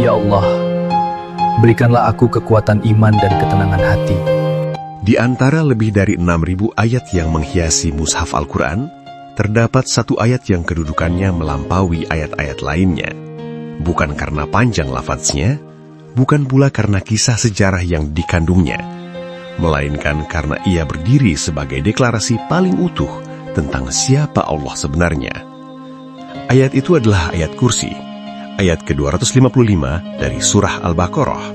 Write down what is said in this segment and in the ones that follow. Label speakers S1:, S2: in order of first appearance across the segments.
S1: Ya Allah, berikanlah aku kekuatan iman dan ketenangan hati.
S2: Di antara lebih dari 6.000 ayat yang menghiasi mushaf Al-Quran, terdapat satu ayat yang kedudukannya melampaui ayat-ayat lainnya. Bukan karena panjang lafaznya, bukan pula karena kisah sejarah yang dikandungnya, melainkan karena ia berdiri sebagai deklarasi paling utuh tentang siapa Allah sebenarnya. Ayat itu adalah ayat Kursi, ayat ke-255 dari surah Al-Baqarah.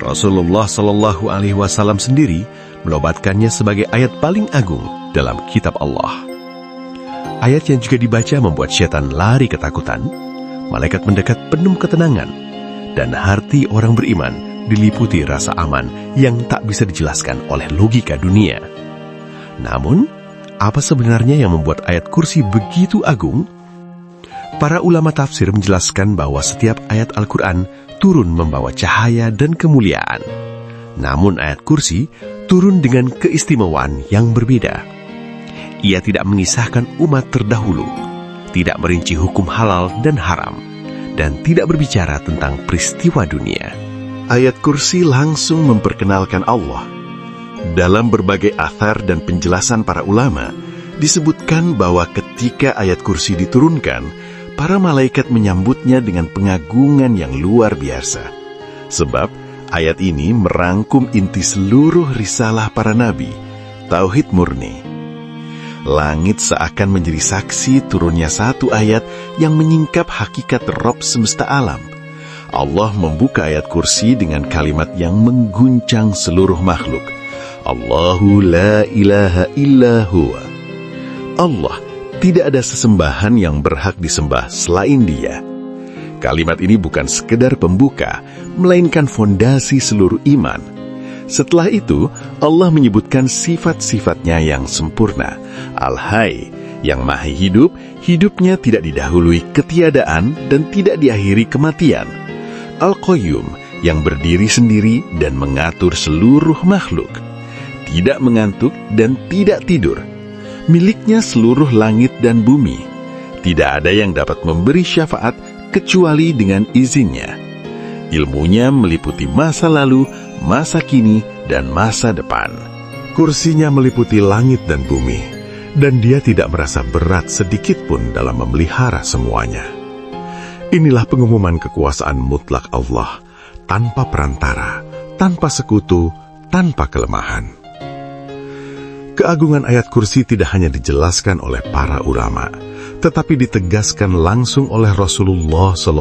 S2: Rasulullah Shallallahu Alaihi Wasallam sendiri menobatkannya sebagai ayat paling agung dalam kitab Allah. Ayat yang juga dibaca membuat setan lari ketakutan, malaikat mendekat penuh ketenangan, dan hati orang beriman diliputi rasa aman yang tak bisa dijelaskan oleh logika dunia. Namun, apa sebenarnya yang membuat ayat Kursi begitu agung? Para ulama tafsir menjelaskan bahwa setiap ayat Al-Quran turun membawa cahaya dan kemuliaan. Namun ayat Kursi turun dengan keistimewaan yang berbeda. Ia tidak mengisahkan umat terdahulu, tidak merinci hukum halal dan haram, dan tidak berbicara tentang peristiwa dunia.
S3: Ayat Kursi langsung memperkenalkan Allah. Dalam berbagai athar dan penjelasan para ulama, disebutkan bahwa ketika ayat Kursi diturunkan, para malaikat menyambutnya dengan pengagungan yang luar biasa. Sebab ayat ini merangkum inti seluruh risalah para nabi, tauhid murni. Langit seakan menjadi saksi turunnya satu ayat yang menyingkap hakikat Rabb semesta alam. Allah membuka ayat Kursi dengan kalimat yang mengguncang seluruh makhluk. Allahu la ilaha illa huwa. Allah, tidak ada sesembahan yang berhak disembah selain Dia. Kalimat ini bukan sekedar pembuka, melainkan fondasi seluruh iman. Setelah itu, Allah menyebutkan sifat-sifatnya yang sempurna. Al-Hayy, yang maha hidup, hidupnya tidak didahului ketiadaan dan tidak diakhiri kematian. Al-Qayyum, yang berdiri sendiri dan mengatur seluruh makhluk. Tidak mengantuk dan tidak tidur. Miliknya seluruh langit dan bumi. Tidak ada yang dapat memberi syafaat kecuali dengan izinnya. Ilmunya meliputi masa lalu, masa kini, dan masa depan. Kursinya meliputi langit dan bumi, dan Dia tidak merasa berat sedikit pun dalam memelihara semuanya. Inilah pengumuman kekuasaan mutlak Allah, tanpa perantara, tanpa sekutu, tanpa kelemahan. Keagungan ayat Kursi tidak hanya dijelaskan oleh para ulama, tetapi ditegaskan langsung oleh Rasulullah SAW